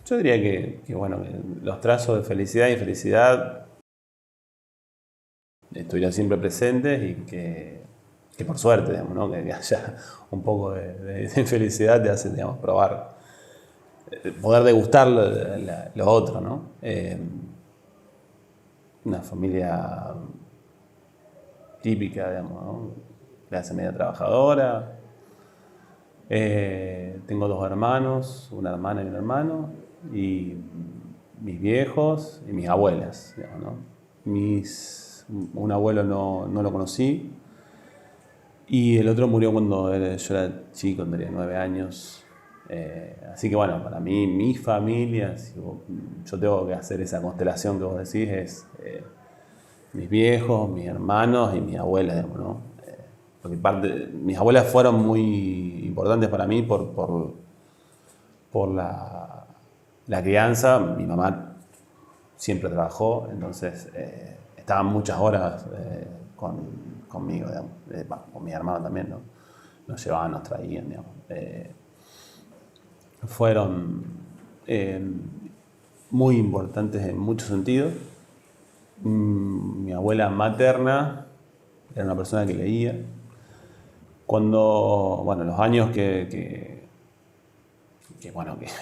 Yo diría bueno, que los trazos de felicidad y infelicidad estuvieron siempre presentes y que por suerte, digamos, ¿no? Que haya un poco de infelicidad te hace, digamos, probar, poder degustar lo otro, ¿no? Una familia típica, digamos, ¿no? Clase media trabajadora. Tengo 2 hermanos, una hermana y un hermano, y mis viejos y mis abuelas, digamos, ¿no? Un abuelo no lo conocí, y el otro murió cuando yo era chico, tenía 9 años. Así que bueno, para mí, mi familia, si yo tengo que hacer esa constelación que vos decís, es mis viejos, mis hermanos y mis abuelas, digamos, ¿no? Porque mis abuelas fueron muy importantes para mí por la crianza. Mi mamá siempre trabajó, entonces estaban muchas horas conmigo, digamos. Con mis hermanos también, ¿no? Nos llevaban, nos traían, digamos. Fueron muy importantes en muchos sentidos. Mi abuela materna era una persona que leía. Cuando, bueno, los años que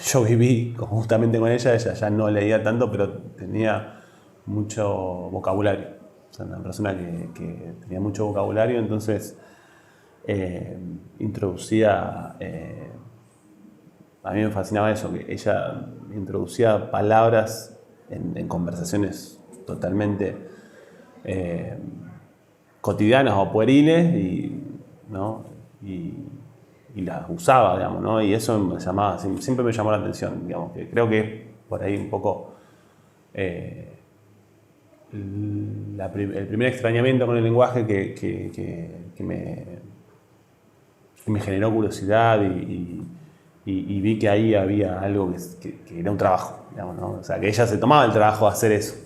yo viví justamente con ella ya no leía tanto, pero tenía mucho vocabulario. O sea, una persona que tenía mucho vocabulario, entonces introducía, a mí me fascinaba eso, que ella introducía palabras en conversaciones totalmente cotidianas o pueriles, ¿no? y las usaba, digamos, ¿no? Y eso siempre me llamó la atención, digamos, que creo que es por ahí un poco el primer extrañamiento con el lenguaje que me generó curiosidad, y vi que ahí había algo que era un trabajo, digamos, ¿no? O sea, que ella se tomaba el trabajo de hacer eso.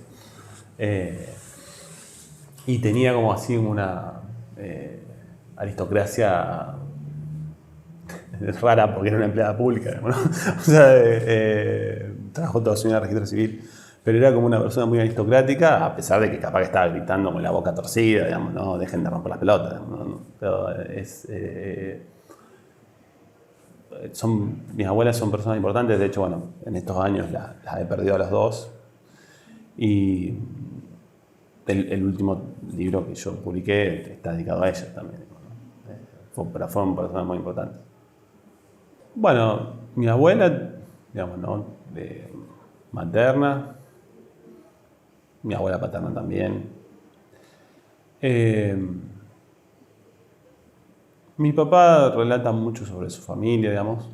Y tenía como así una aristocracia rara, porque era una empleada pública, ¿no? O sea, trabajó toda su vida en el registro civil, pero era como una persona muy aristocrática, a pesar de que capaz que estaba gritando con la boca torcida, digamos, no dejen de romper las pelotas, digamos, ¿no? Pero mis abuelas son personas importantes. De hecho, bueno, en estos años las he perdido a las 2, y el último libro que yo publiqué está dedicado a ellas también, ¿no? Pero fueron personas muy importantes. Bueno, mi abuela, digamos, ¿no? Materna, mi abuela paterna también. Mi papá relata mucho sobre su familia, digamos.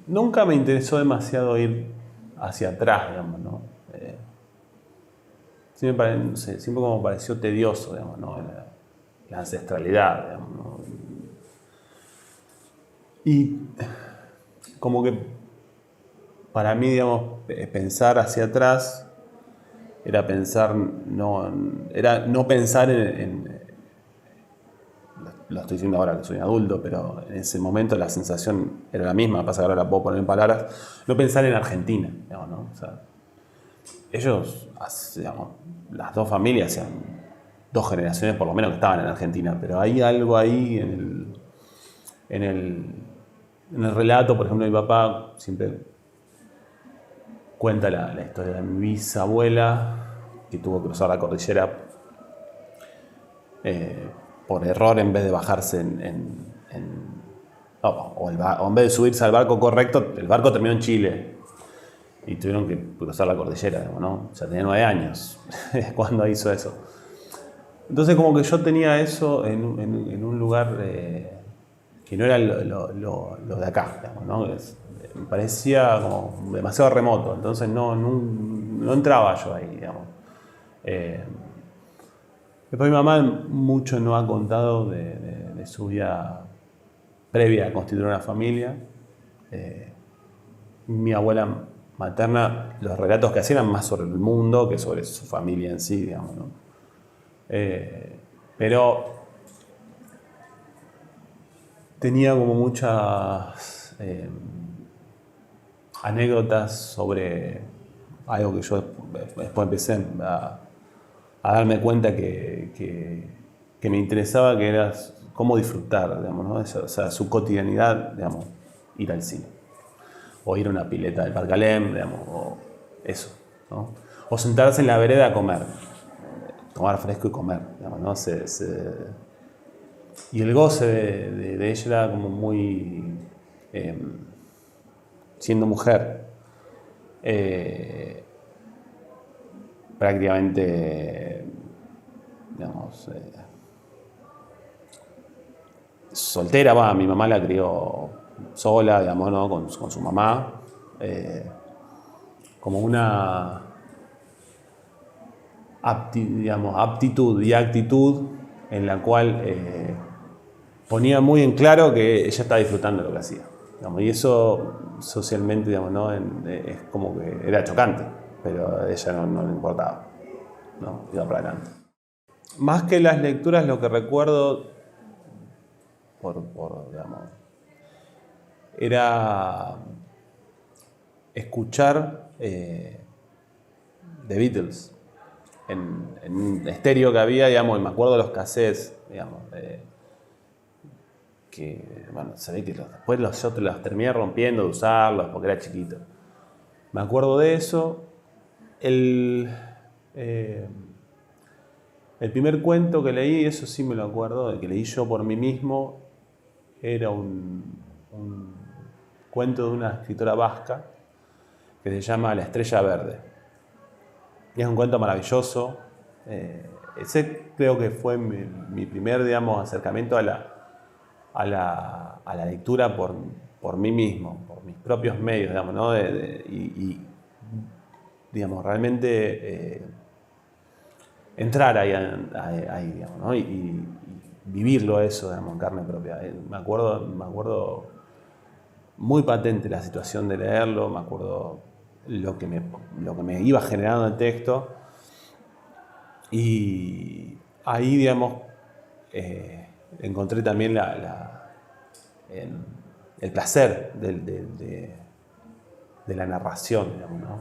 Nunca me interesó demasiado ir hacia atrás, digamos, ¿no? No sé, siempre como me pareció tedioso, digamos, ¿no? La ancestralidad, digamos, ¿no? Y como que para mí, digamos, pensar hacia atrás era no pensar lo estoy diciendo ahora que soy un adulto, pero en ese momento la sensación era la misma, pasa que ahora la puedo poner en palabras, no pensar en Argentina, digamos, ¿no? O sea, ellos, digamos, las 2 familias, hacían 2 generaciones por lo menos que estaban en Argentina, pero hay algo ahí en el relato. Por ejemplo, mi papá siempre cuenta la historia de mi bisabuela, que tuvo que cruzar la cordillera por error, en vez de bajarse o en vez de subirse al barco correcto, el barco terminó en Chile y tuvieron que cruzar la cordillera, digamos, ¿no? Ya tenía 9 años cuando hizo eso. Entonces como que yo tenía eso en un lugar que no era lo de acá, digamos, ¿no? Me parecía como demasiado remoto, entonces no entraba yo ahí, digamos. Después mi mamá mucho no ha contado de su vida previa a constituir una familia. Mi abuela materna, los relatos que hacían eran más sobre el mundo que sobre su familia en sí, digamos, ¿no? Pero tenía como muchas anécdotas sobre algo que yo después empecé a darme cuenta que me interesaba, que era cómo disfrutar, digamos, ¿no? O sea, su cotidianidad, digamos, ir al cine. O ir a una pileta del Parque Alem, digamos, o eso, ¿no? O sentarse en la vereda a comer. Tomar fresco y comer, digamos, ¿no? Y el goce de ella era como muy... siendo mujer, prácticamente, digamos, soltera, mi mamá la crió sola, digamos, ¿no? con su mamá, como una aptitud y actitud en la cual ponía muy en claro que ella estaba disfrutando de lo que hacía. Digamos, y eso socialmente, digamos, ¿no? Es como que era chocante, pero a ella no le importaba, ¿no? Iba para adelante. Más que las lecturas, lo que recuerdo digamos, era escuchar The Beatles en un estéreo que había, digamos, y me acuerdo de los cassettes, digamos, que, bueno, se ve que después yo los terminé rompiendo de usarlos porque era chiquito. Me acuerdo de eso. El primer cuento que leí, eso sí me lo acuerdo, el que leí yo por mí mismo, era un cuento de una escritora vasca que se llama La Estrella Verde. Y es un cuento maravilloso. Ese creo que fue mi primer, digamos, acercamiento a la lectura por mí mismo, por mis propios medios, digamos, ¿no? Y digamos, realmente entrar ahí digamos, ¿no? Y vivirlo eso, digamos, en carne propia. Me acuerdo muy patente la situación de leerlo, me acuerdo lo que me iba generando el texto. Y ahí, digamos, encontré también el placer de la narración, digamos, ¿no?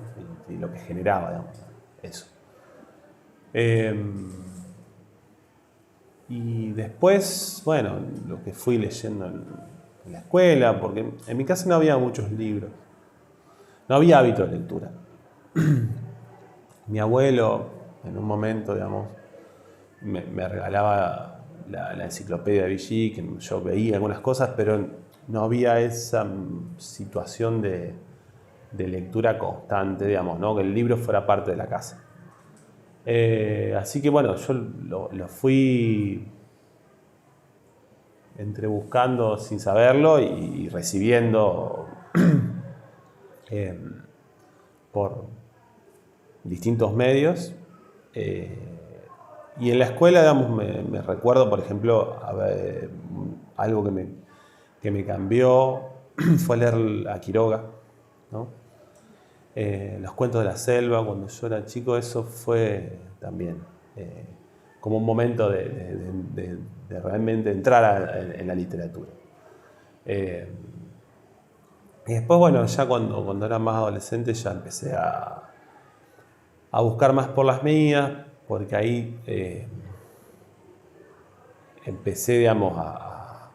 Y lo que generaba, digamos, eso. Y después, bueno, lo que fui leyendo en la escuela, porque en mi casa no había muchos libros, no había hábito de lectura. Mi abuelo, en un momento, digamos, me regalaba la enciclopedia de Vichy, que yo veía algunas cosas, pero no había esa situación de lectura constante, digamos, ¿no? Que el libro fuera parte de la casa. Así que bueno, yo lo fui entre buscando sin saberlo y recibiendo por distintos medios. Y en la escuela, digamos, me recuerdo, por ejemplo, algo que me cambió fue leer a Quiroga, ¿no? Los cuentos de la selva, cuando yo era chico, eso fue también como un momento de realmente entrar en la literatura. Y después, bueno, ya cuando era más adolescente ya empecé a buscar más por las mías, porque ahí empecé, digamos, a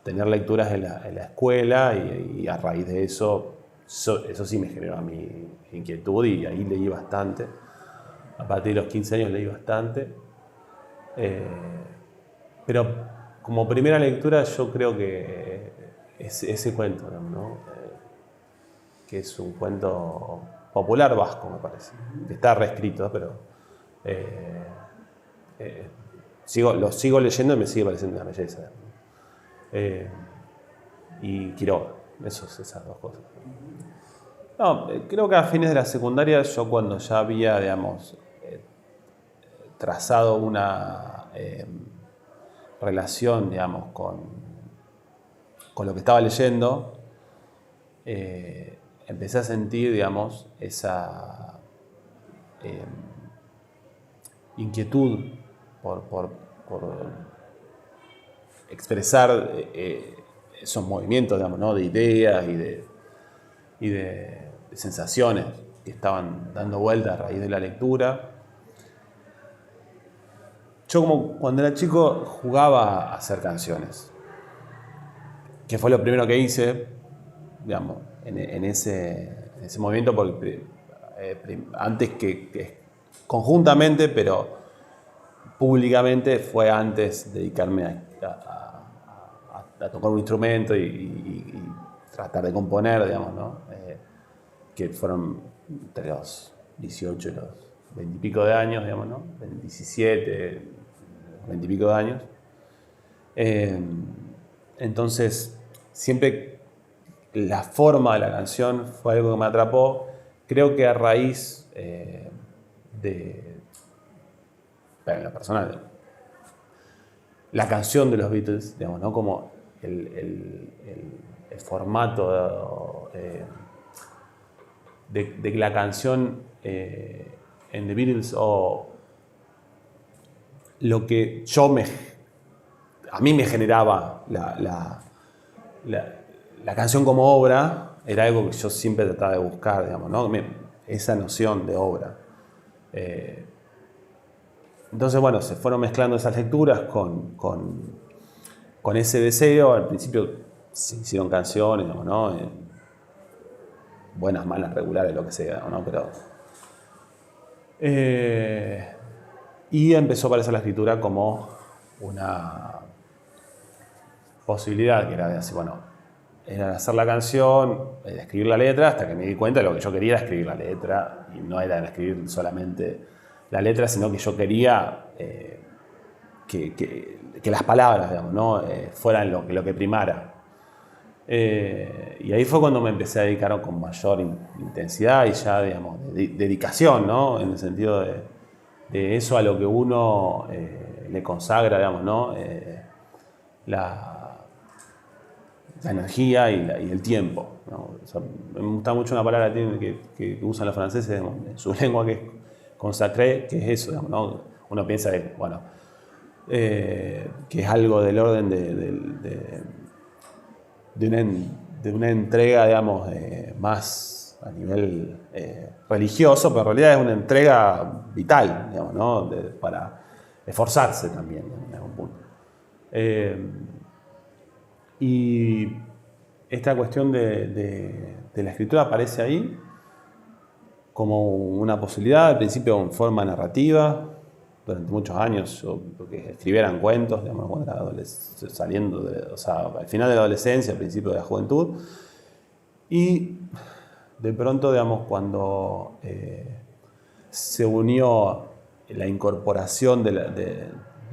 tener lecturas en la escuela y a raíz de eso sí me generó a mi inquietud y ahí leí bastante. A partir de los 15 años leí bastante. Pero como primera lectura yo creo que ese cuento, ¿no? Que es un cuento popular vasco, me parece. Está reescrito, pero lo sigo leyendo y me sigue pareciendo una belleza. Y Quiroga, esas dos cosas. No, creo que a fines de la secundaria, yo cuando ya había, digamos, trazado una relación, digamos, con lo que estaba leyendo, empecé a sentir, digamos, esa inquietud por expresar esos movimientos, digamos, ¿no? De ideas y de sensaciones que estaban dando vuelta a raíz de la lectura. Yo como cuando era chico jugaba a hacer canciones, que fue lo primero que hice, digamos, en ese movimiento, porque antes que conjuntamente, pero públicamente fue antes dedicarme a tocar un instrumento y tratar de componer, digamos, ¿no? Que fueron entre los 18 y los 20 y pico de años, digamos, ¿no? 17, 20 y pico de años. Entonces, siempre la forma de la canción fue algo que me atrapó. Creo que a raíz en lo personal, la canción de los Beatles, digamos, ¿no? Como el formato de la canción en The Beatles, o lo que a mí me generaba la canción como obra, era algo que yo siempre trataba de buscar, digamos, ¿no? Esa noción de obra. Entonces, bueno, se fueron mezclando esas lecturas con ese deseo. Al principio se hicieron canciones, ¿no? Buenas, malas, regulares, lo que sea, ¿no? Pero y empezó a aparecer la escritura como una posibilidad, que era de hacer, bueno, era hacer la canción, escribir la letra, hasta que me di cuenta de lo que yo quería era escribir la letra, y no era escribir solamente la letra, sino que yo quería que las palabras, digamos, ¿no? Fueran lo que primara. Y ahí fue cuando me empecé a dedicar con mayor intensidad y ya, digamos, dedicación, ¿no? En el sentido de eso a lo que uno le consagra, digamos, ¿no? La energía y el tiempo, ¿no? O sea, me gusta mucho una palabra que usan los franceses en su lengua, que es consacré, que es eso, digamos, ¿no? Uno piensa que, bueno, que es algo del orden de una entrega, digamos, más a nivel religioso, pero en realidad es una entrega vital, digamos, ¿no? Para esforzarse también, en algún punto. Y esta cuestión de la escritura aparece ahí como una posibilidad, al principio en forma narrativa. Durante muchos años yo escribieran cuentos, digamos, cuando era saliendo o sea, al final de la adolescencia, al principio de la juventud. Y de pronto, digamos, cuando se unió la incorporación de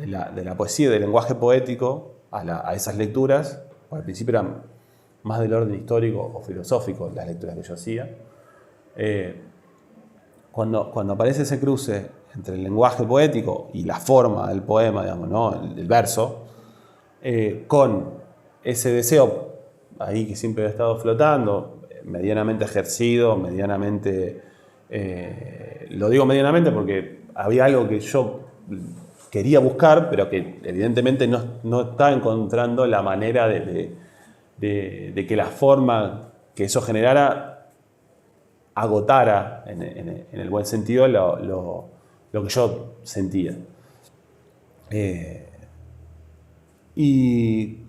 la poesía, del lenguaje poético a esas lecturas, al principio eran más del orden histórico o filosófico las lecturas que yo hacía. Cuando aparece ese cruce entre el lenguaje poético y la forma del poema, digamos, ¿no? el verso, con ese deseo ahí que siempre ha estado flotando, medianamente ejercido, medianamente... lo digo medianamente porque había algo que yo quería buscar, pero que evidentemente no estaba encontrando la manera de que la forma que eso generara agotara, en el buen sentido, lo que yo sentía. Y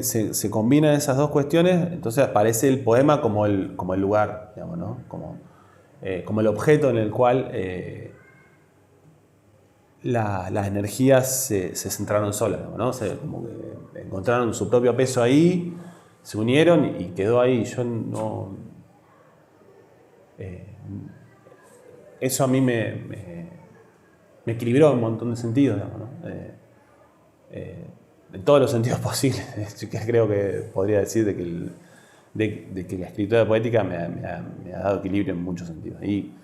se combinan esas dos cuestiones, entonces aparece el poema como el lugar, digamos, ¿no? Como el objeto en el cual las energías se centraron solas, ¿no? Como que encontraron su propio peso ahí, se unieron y quedó ahí. Yo no... eso a mí me equilibró en un montón de sentidos, digamos, ¿no? En todos los sentidos posibles. Yo creo que podría decir de que la escritura poética me ha dado equilibrio en muchos sentidos. Y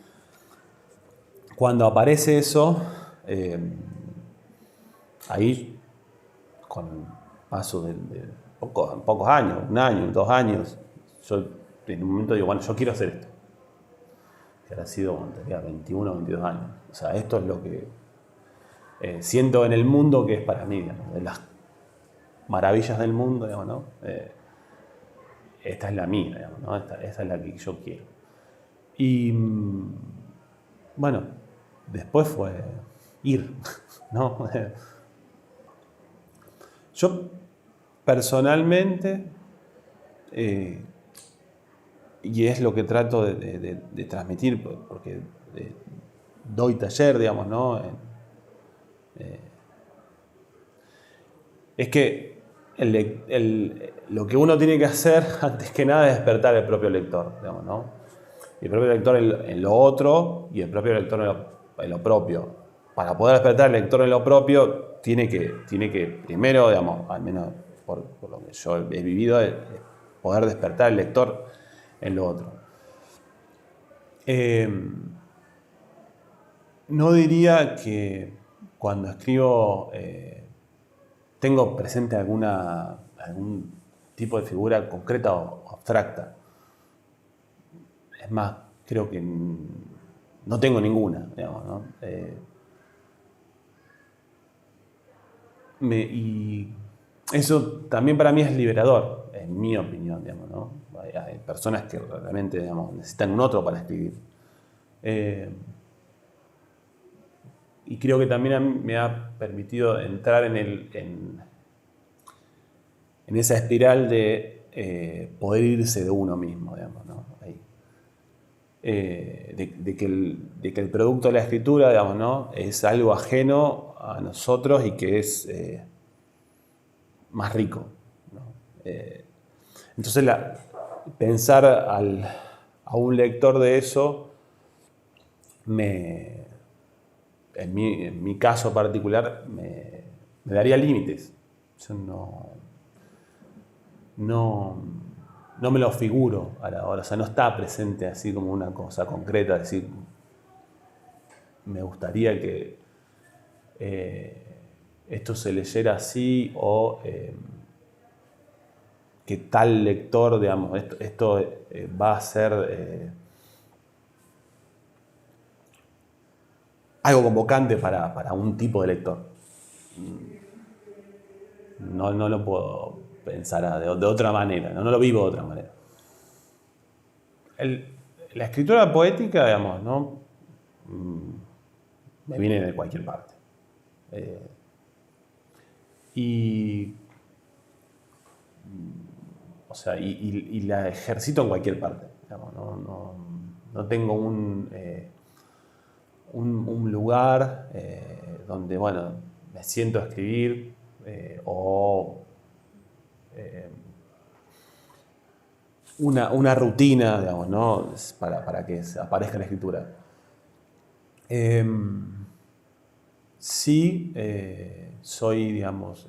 cuando aparece eso, ahí, con paso de pocos años, 1 año, 2 años, yo en un momento digo, bueno, yo quiero hacer esto. Que ahora ha sido, tenía 21 o 22 años. O sea, esto es lo que siento en el mundo que es para mí, digamos, maravillas del mundo, digamos, ¿no? Esta es la mía, digamos, ¿no? Esta es la que yo quiero. Y bueno, después fue ir, ¿no? Yo personalmente, y es lo que trato de transmitir, porque doy taller, digamos, ¿no? Es que lo que uno tiene que hacer, antes que nada, es despertar el propio lector, digamos, ¿no? Y el propio lector en lo otro y el propio lector en lo propio. Para poder despertar el lector en lo propio, tiene que primero, digamos, al menos por lo que yo he vivido, es poder despertar el lector en lo otro. No diría que cuando escribo tengo presente algún tipo de figura concreta o abstracta. Es más, creo que no tengo ninguna, digamos, ¿no? Y eso también para mí es liberador, en mi opinión, digamos, ¿no? Hay personas que realmente, digamos, necesitan un otro para escribir. Y creo que también a mí me ha permitido entrar en esa espiral de poder irse de uno mismo, digamos, ¿no? Ahí. De que el producto de la escritura, digamos, ¿no? Es algo ajeno a nosotros y que es más rico, ¿no? Entonces, pensar a un lector de eso, en mi caso particular, me daría límites. Yo no me lo figuro a la hora, o sea, no está presente así como una cosa concreta, es decir, me gustaría que esto se leyera así o que tal lector, digamos, esto va a ser algo convocante para un tipo de lector. No lo puedo pensar de otra manera, no lo vivo de otra manera. La escritura poética, digamos, ¿no? Me viene de cualquier parte. O sea, y la ejercito en cualquier parte. Digamos, no tengo un lugar donde, bueno, me siento a escribir o una rutina, digamos, ¿no? Para que aparezca la escritura. Sí, soy, digamos,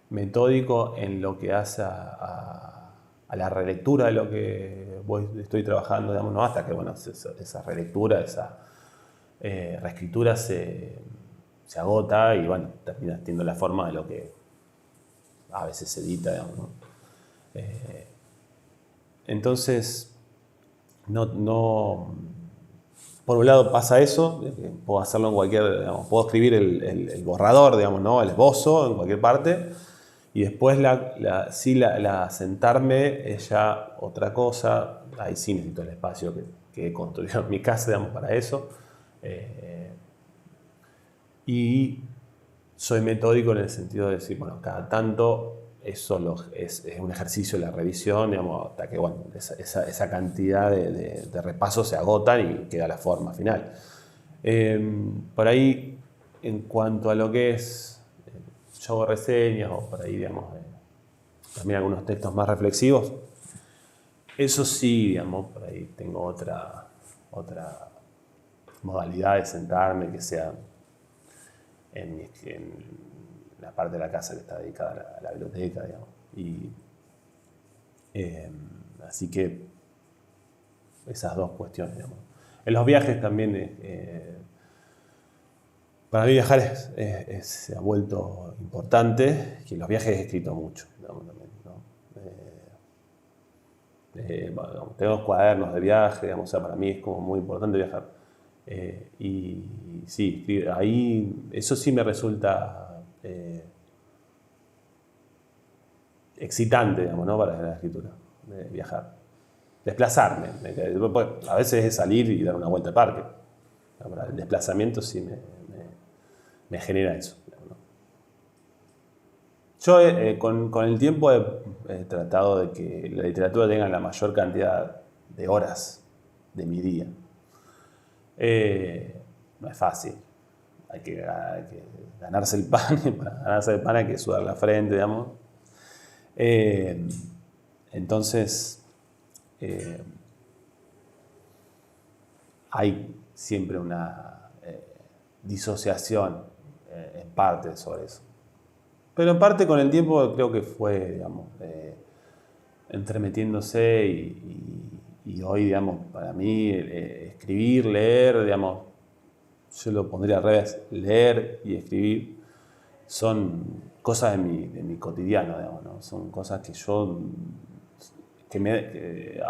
metódico en lo que hace a la relectura de lo que estoy trabajando, digamos, ¿no? Hasta que, bueno, esa relectura, esa reescritura se agota y, bueno, termina teniendo la forma de lo que a veces se edita, digamos, ¿no? Entonces, por un lado pasa eso, puedo hacerlo en cualquier, digamos, puedo escribir el borrador, digamos, ¿no? El esbozo en cualquier parte, y después sentarme es ya otra cosa. Ahí sí necesito el espacio que he construido en mi casa, digamos, para eso. Y soy metódico en el sentido de decir, bueno, cada tanto eso es un ejercicio de la revisión, digamos, hasta que, bueno, esa cantidad de repasos se agotan y queda la forma final. Por ahí, en cuanto a lo que es, yo hago reseñas o por ahí, digamos, también algunos textos más reflexivos, eso sí, digamos, por ahí tengo otra modalidad de sentarme que sea en la parte de la casa que está dedicada a la biblioteca, digamos. Así que esas dos cuestiones, digamos. En los viajes también, para mí viajar se ha vuelto importante, que en los viajes he escrito mucho, digamos, también, ¿no? Bueno, tengo cuadernos de viaje, digamos, o sea, para mí es como muy importante viajar. Y sí, ahí eso sí me resulta excitante, digamos, ¿no? Para la escritura, de viajar. Desplazarme. A veces es salir y dar una vuelta al parque. El desplazamiento sí me genera eso. ¿No? Yo con el tiempo he tratado de que la literatura tenga la mayor cantidad de horas de mi día. No es fácil. Hay que ganarse el pan, y para ganarse el pan hay que sudar la frente, digamos. Entonces, hay siempre una disociación en parte sobre eso. Pero en parte con el tiempo creo que fue, digamos, entremetiéndose y hoy, digamos, para mí escribir, leer, digamos, yo lo pondría al revés, leer y escribir son cosas de mi cotidiano, digamos, ¿no? Son cosas que yo,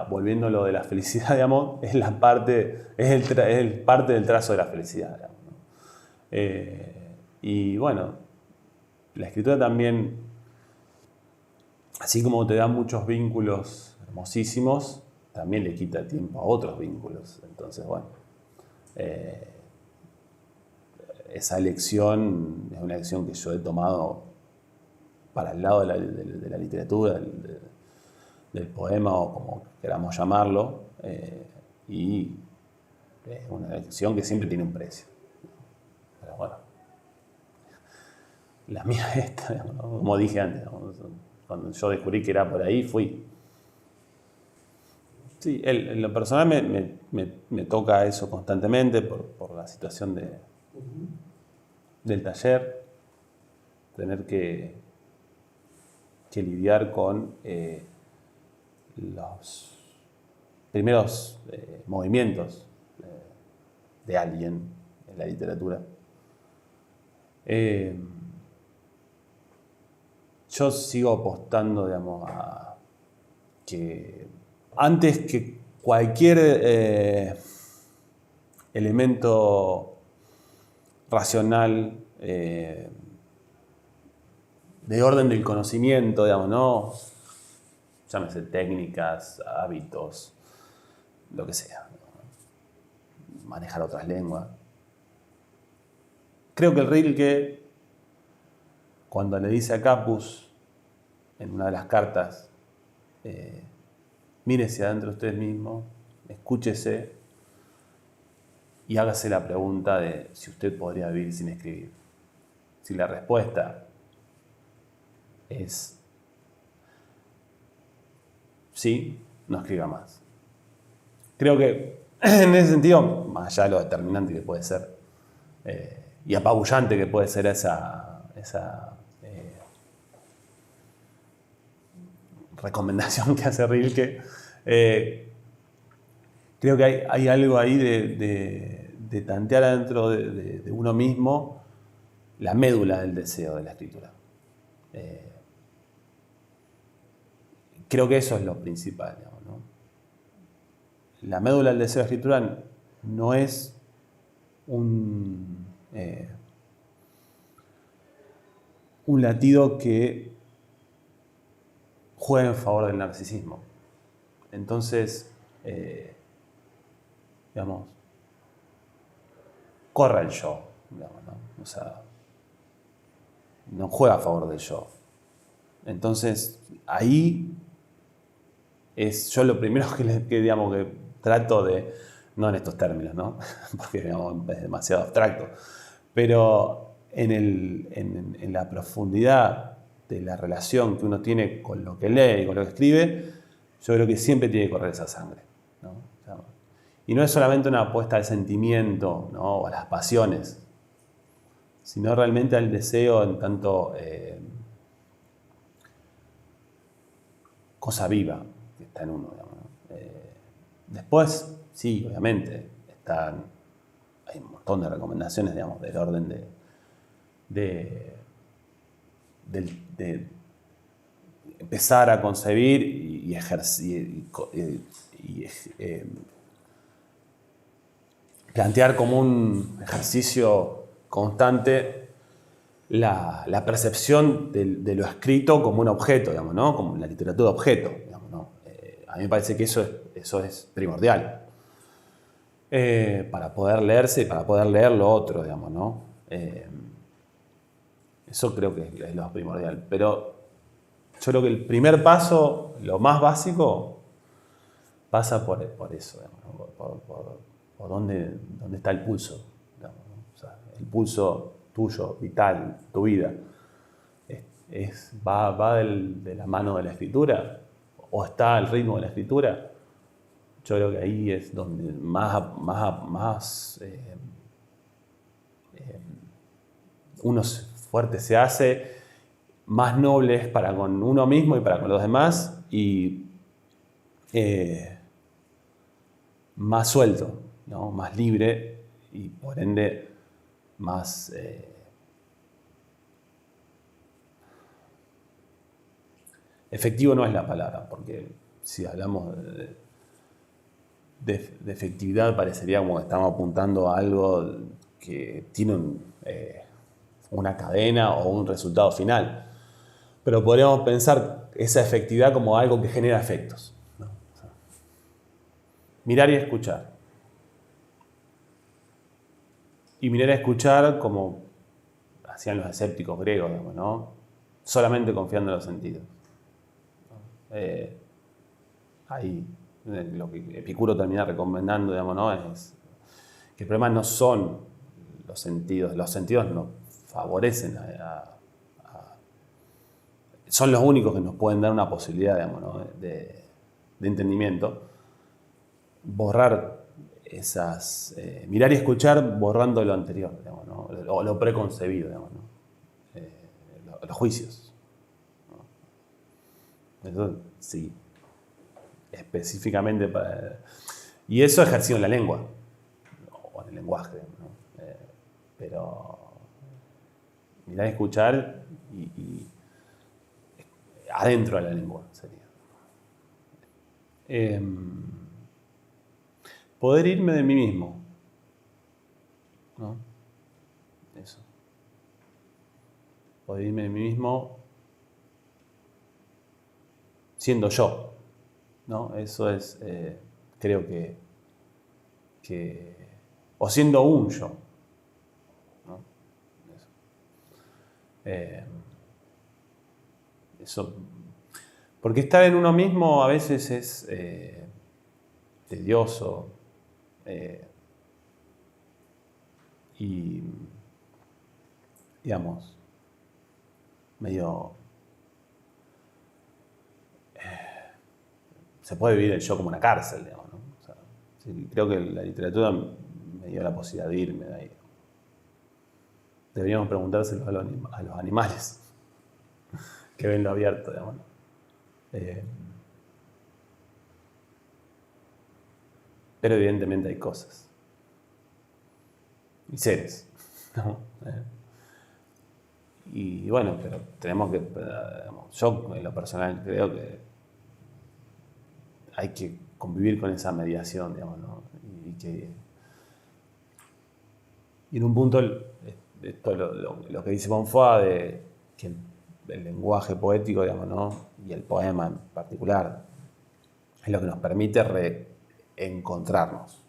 volviendo de la felicidad, digamos, es parte del trazo de la felicidad, digamos, ¿no? Y bueno, la escritura también, así como te da muchos vínculos hermosísimos, también le quita tiempo a otros vínculos. Entonces, bueno, esa elección es una elección que yo he tomado para el lado de la literatura, del poema o como queramos llamarlo, y es una elección que siempre tiene un precio. Pero bueno, la mía es esta, ¿no? Como dije antes, ¿no? Cuando yo descubrí que era por ahí, fui. Sí, en lo personal me toca eso constantemente por la situación del taller, tener que lidiar con los primeros movimientos de alguien en la literatura. Yo sigo apostando, digamos, a que antes que cualquier elemento racional de orden del conocimiento, digamos, ¿no? Llámese técnicas, hábitos, lo que sea, ¿no? Manejar otras lenguas. Creo que el Rilke, cuando le dice a Capus en una de las cartas, mírese adentro usted mismo, escúchese y hágase la pregunta de si usted podría vivir sin escribir. Si la respuesta es sí, no escriba más. Creo que en ese sentido, más allá de lo determinante que puede ser y apabullante que puede ser esa recomendación que hace Rilke, creo que hay algo ahí de tantear adentro de uno mismo la médula del deseo de la escritura. Creo que eso es lo principal, digamos, ¿no? La médula del deseo de la escritura no es un latido que juega en favor del narcisismo. Entonces, digamos, corre el yo, digamos, ¿no? O sea, no juega a favor del yo. Entonces, ahí es yo lo primero digamos, que trato de, no en estos términos, ¿no? Porque digamos, es demasiado abstracto, pero en la profundidad de la relación que uno tiene con lo que lee y con lo que escribe, yo creo que siempre tiene que correr esa sangre, ¿no? O sea, y no es solamente una apuesta al sentimiento, ¿no? O a las pasiones, sino realmente al deseo en tanto cosa viva que está en uno, digamos, ¿no? Después, sí, obviamente, hay un montón de recomendaciones, digamos, del orden de empezar a concebir y ejercer plantear como un ejercicio constante la percepción de lo escrito como un objeto, digamos, ¿no? Como la literatura objeto, digamos, ¿no? A mí me parece que eso es primordial. Para poder leerse y para poder leer lo otro, digamos, ¿no? Eso creo que es lo primordial. Pero yo creo que el primer paso, lo más básico, pasa por eso, digamos, ¿no? por dónde está el pulso, digamos, ¿no? O sea, el pulso tuyo, vital, tu vida, va de la mano de la escritura o está al ritmo de la escritura. Yo creo que ahí es donde más uno fuerte se hace, más noble es para con uno mismo y para con los demás, y más suelto, ¿no? Más libre y por ende más efectivo no es la palabra, porque si hablamos de efectividad parecería como que estamos apuntando a algo que tiene una cadena o un resultado final. Pero podríamos pensar esa efectividad como algo que genera efectos, ¿no? O sea, mirar y escuchar. Y mirar y escuchar como hacían los escépticos griegos, digamos, ¿no? Solamente confiando en los sentidos. Ahí lo que Epicuro termina recomendando, digamos, ¿no? Es que el problema no son los sentidos nos favorecen son los únicos que nos pueden dar una posibilidad, digamos, ¿no? de entendimiento. Borrar mirar y escuchar borrando lo anterior, digamos, ¿no? O lo preconcebido, digamos, ¿no? Los juicios, ¿no? Eso sí, específicamente para... Y eso ejercido en la lengua, o en el lenguaje, ¿no? Pero mirar y escuchar y adentro de la lengua sería. Poder irme de mí mismo, ¿no? Eso. Poder irme de mí mismo siendo yo, ¿no? Eso es, creo que o siendo un yo, ¿no? Eso. Porque estar en uno mismo a veces es tedioso y, digamos, medio... se puede vivir el yo como una cárcel, digamos, ¿no? O sea, sí, creo que la literatura me dio la posibilidad de irme de ahí. Deberíamos preguntárselo a los animales que ven lo abierto, digamos, ¿no? Pero evidentemente hay cosas y seres, ¿no? Y bueno, pero tenemos que, digamos, yo en lo personal creo que hay que convivir con esa mediación, digamos, ¿no? Y en un punto, esto lo que dice Bonfoy de que el lenguaje poético, digamos, ¿no? Y el poema en particular, es lo que nos permite reencontrarnos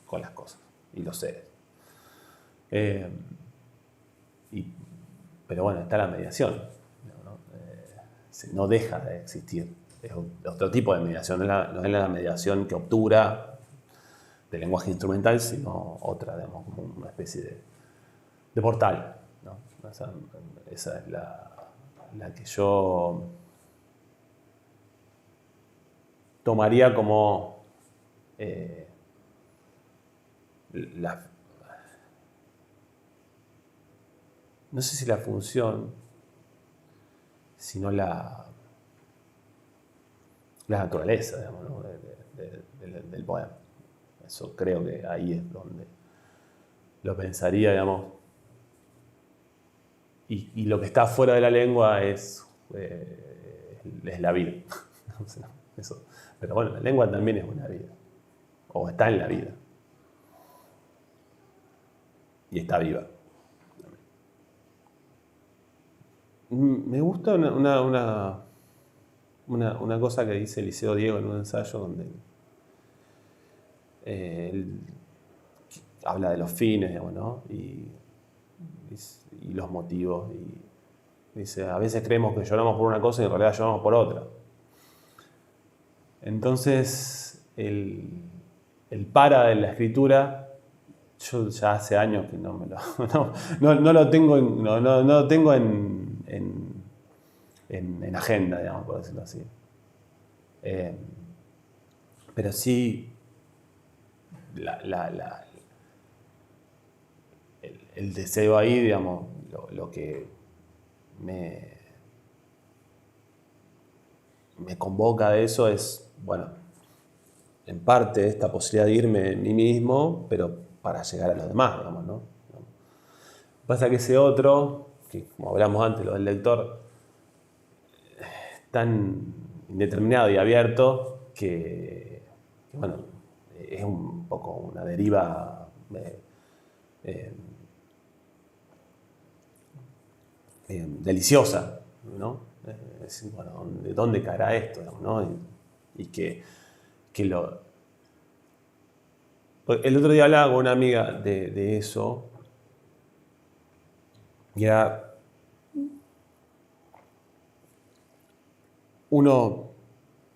con las cosas y los seres. Pero bueno, está la mediación, ¿no? No deja de existir. Es otro tipo de mediación, no es la mediación que obtura del lenguaje instrumental, sino otra, digamos, como una especie de portal, ¿no? Esa es la que yo tomaría como no sé si la función, sino la naturaleza, digamos, ¿no? del poema. Eso creo que ahí es donde lo pensaría, digamos. Y lo que está fuera de la lengua es la vida. Eso. Pero bueno, la lengua también es una vida. O está en la vida. Y está viva. Me gusta una cosa que dice Eliseo Diego en un ensayo donde él habla de los fines, digamos, ¿no? Y los motivos. Y dice, a veces creemos que lloramos por una cosa y en realidad lloramos por otra. Entonces, el para de la escritura, yo ya hace años que no lo tengo no lo tengo en agenda, digamos, por decirlo así. Pero sí, el deseo ahí, digamos, lo que me convoca de eso es, bueno, en parte esta posibilidad de irme de mí mismo, pero para llegar a los demás, digamos, ¿no? Pasa que ese otro, que como hablamos antes, lo del lector, es tan indeterminado y abierto que bueno, es un poco una deriva deliciosa, ¿no? Es decir, bueno, ¿de dónde caerá esto? ¿No? Y que lo... El otro día hablaba con una amiga de eso, y era...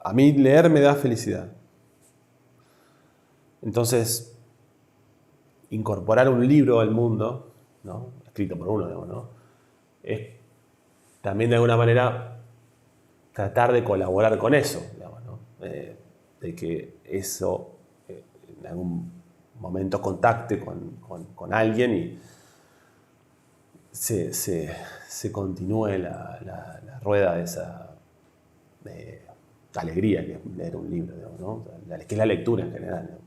A mí leer me da felicidad. Entonces, incorporar un libro al mundo, ¿no? Escrito por uno, digamos, ¿no? Es también de alguna manera tratar de colaborar con eso, digamos, ¿no? De que eso en algún momento contacte con alguien y se continúe la rueda de esa alegría que es leer un libro, digamos, ¿no? Que es la lectura en general, ¿no?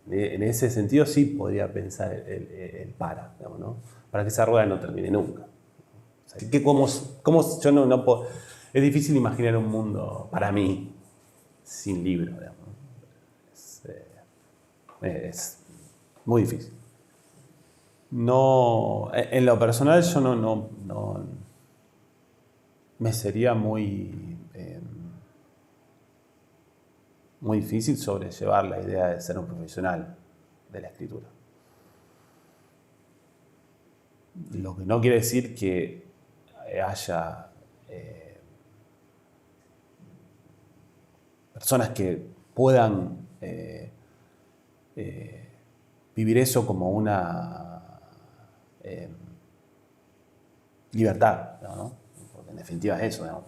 En ese sentido sí podría pensar el para, digamos, ¿no? Para que esa rueda no termine nunca. O sea, yo no puedo, es difícil imaginar un mundo para mí sin libro, digamos. Es muy difícil. No, en lo personal yo no me sería muy difícil sobrellevar la idea de ser un profesional de la escritura. Lo que no quiere decir que haya personas que puedan vivir eso como una libertad, ¿no? Porque en definitiva es eso, ¿no?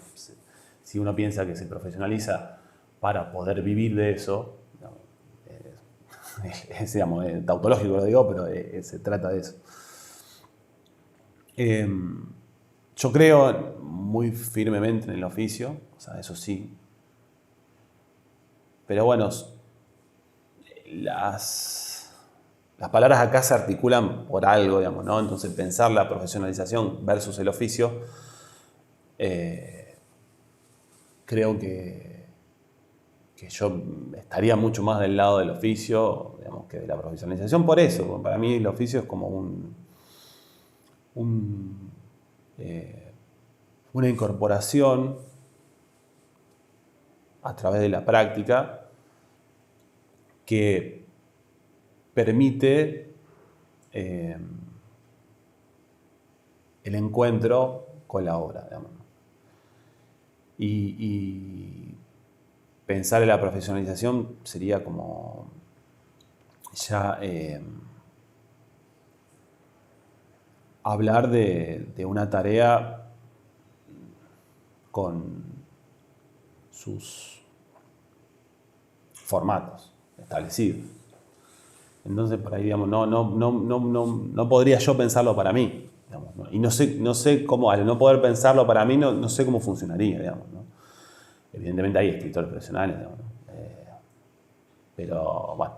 Si uno piensa que se profesionaliza para poder vivir de eso, ¿no? Digamos, tautológico lo digo, pero se trata de eso. Yo creo muy firmemente en el oficio, o sea, eso sí. Pero bueno, las palabras acá se articulan por algo, digamos, ¿no? Entonces pensar la profesionalización versus el oficio, creo que yo estaría mucho más del lado del oficio, digamos, que de la profesionalización por eso. Para mí el oficio es como una incorporación a través de la práctica que permite el encuentro con la obra, digamos. Y pensar en la profesionalización sería como ya hablar de una tarea con sus formatos establecidos. Entonces, por ahí, digamos, no podría yo pensarlo para mí, digamos, ¿no? Y no sé cómo, al no poder pensarlo para mí, no sé cómo funcionaría, digamos, ¿no? Evidentemente hay escritores profesionales, digamos, ¿no? Pero, bueno,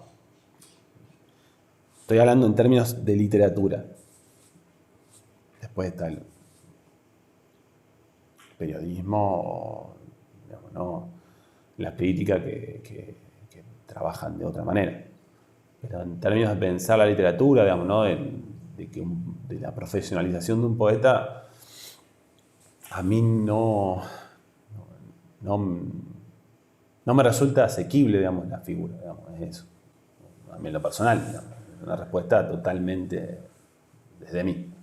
estoy hablando en términos de literatura. Después está el periodismo, digamos, ¿no? La crítica que trabajan de otra manera. Pero en términos de pensar la literatura, digamos, ¿no? de la profesionalización de un poeta, a mí no, no me resulta asequible, digamos, la figura, digamos, es eso. A mí en lo personal, digamos, una respuesta totalmente desde mí.